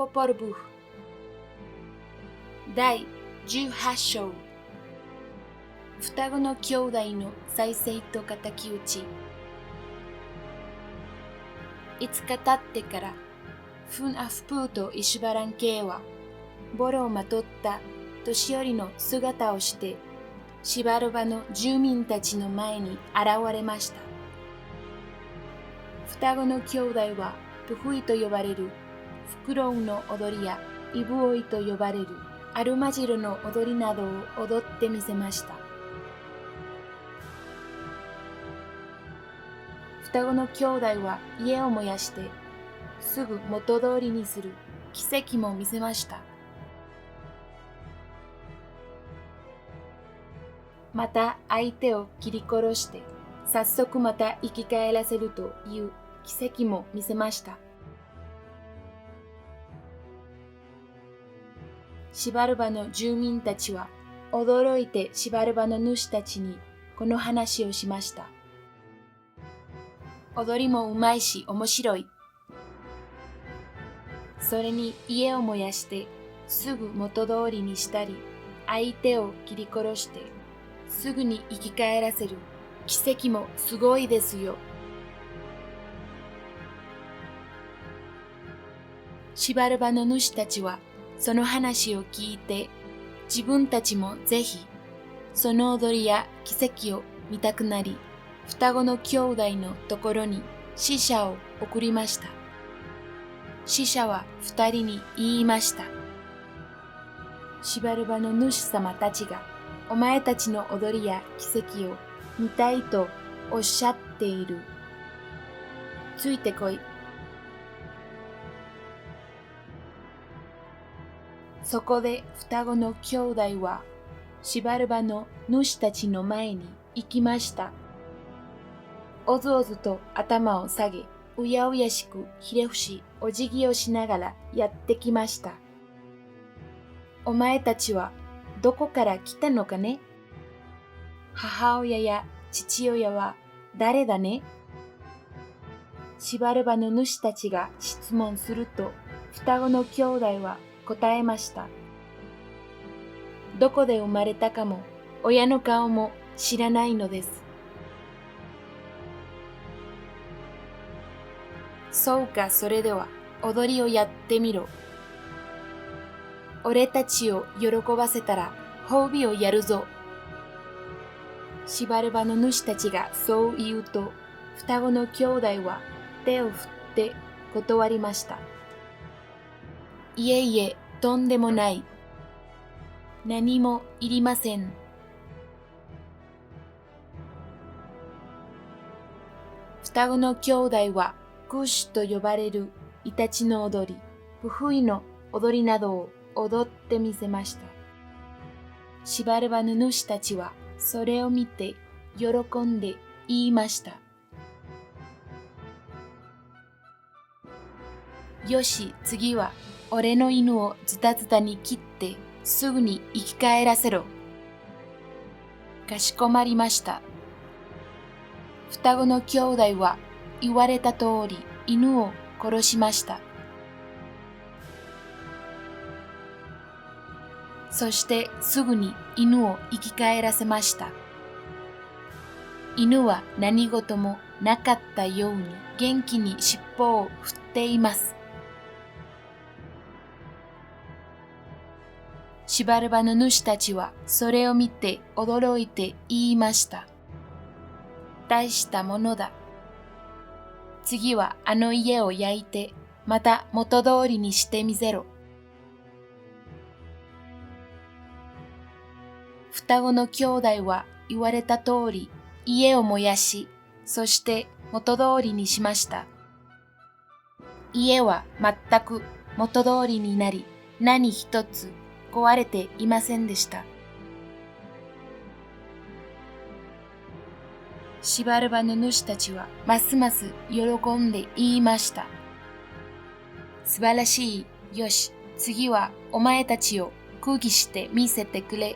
ポポルブフ第18章双子の兄弟の再生と敵討ち。5日経ってからフン・アフプーとイシュバラン系はボロをまとった年寄りの姿をしてシバルバの住民たちの前に現れました。双子の兄弟はプフイと呼ばれるフクロウの踊りやイブオイと呼ばれるアルマジロの踊りなどを踊ってみせました。双子の兄弟は家を燃やしてすぐ元通りにする奇跡も見せました。また相手を切り殺して早速また生き返らせるという奇跡も見せました。シバルバの住民たちは驚いてシバルバの主たちにこの話をしました。踊りもうまいし面白い。それに家を燃やしてすぐ元通りにしたり、相手を切り殺してすぐに生き返らせる奇跡もすごいですよ。シバルバの主たちはその話を聞いて、自分たちもぜひその踊りや奇跡を見たくなり、双子の兄弟のところに使者を送りました。使者は2人に言いました。シバルバの主様たちがお前たちの踊りや奇跡を見たいとおっしゃっている。ついてこい。そこで双子の兄弟はシバルバの主たちの前に行きました。おずおずと頭を下げ、うやうやしくひれ伏し、お辞儀をしながらやってきました。お前たちはどこから来たのかね？母親や父親は誰だね？シバルバの主たちが質問すると、双子の兄弟は答えました。どこで生まれたかも、親の顔も知らないのです。そうか、それでは踊りをやってみろ。俺たちを喜ばせたら褒美をやるぞ。シバルバの主たちがそう言うと、双子の兄弟は手を振って断りました。いえいえ、とんでもない。何もいりません。双子の兄弟はクッシュと呼ばれるイタチの踊り、プフイの踊りなどを踊ってみせました。シバルバの主たちはそれを見て喜んで言いました。よし、次は俺の犬をズタズタに切ってすぐに生き返らせろ。かしこまりました。双子の兄弟は言われた通り犬を殺しました。そしてすぐに犬を生き返らせました。犬は何事もなかったように元気に尻尾を振っています。シバルバの主たちはそれを見て驚いて言いました。大したものだ。次はあの家を焼いてまた元通りにしてみせろ。双子の兄弟は言われた通り家を燃やし、そして元通りにしました。家は全く元通りになり、何一つ壊れていませんでした。シバルバの主たちはますます喜んで言いました。素晴らしい。よし、次はお前たちを空気して見せてくれ。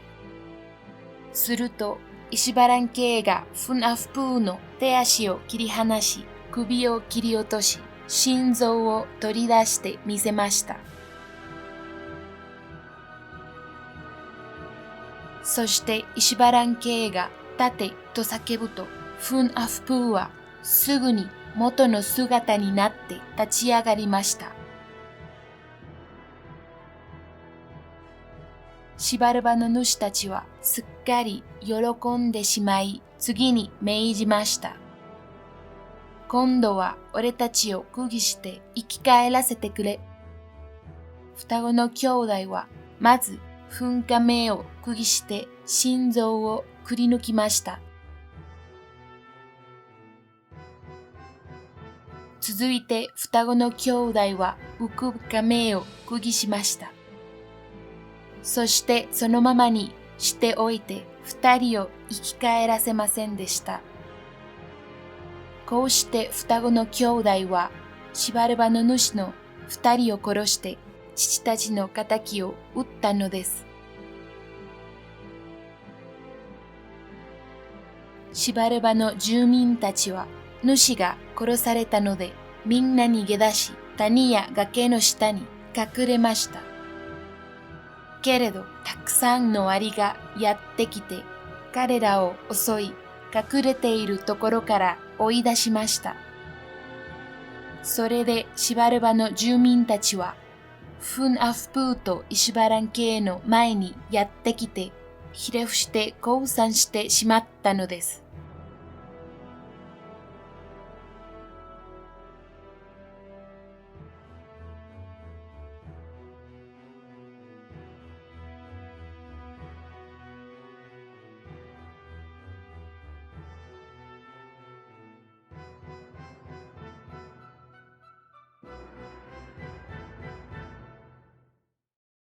すると、イシバラン系がフンアフプーの手足を切り離し、首を切り落とし、心臓を取り出してみせました。そしてイシバラン系が立てと叫ぶと、フン・アフプーはすぐに元の姿になって立ち上がりました。シバルバの主たちはすっかり喜んでしまい、次に命じました。今度は俺たちを釘して生き返らせてくれ。双子の兄弟はまず噴火目を釘して心臓をくり抜きました。続いて双子の兄弟は浮く亀を釘しました。そしてそのままにしておいて二人を生き返らせませんでした。こうして双子の兄弟はシバルバの主の二人を殺して父たちの仇を討ったのです。シバルバの住民たちは主が殺されたのでみんな逃げ出し谷や崖の下に隠れました。けれどたくさんのアリがやってきて彼らを襲い隠れているところから追い出しました。それでシバルバの住民たちはフン・アフプーとイシュバラン家の前にやってきてひれ伏して降参してしまったのです。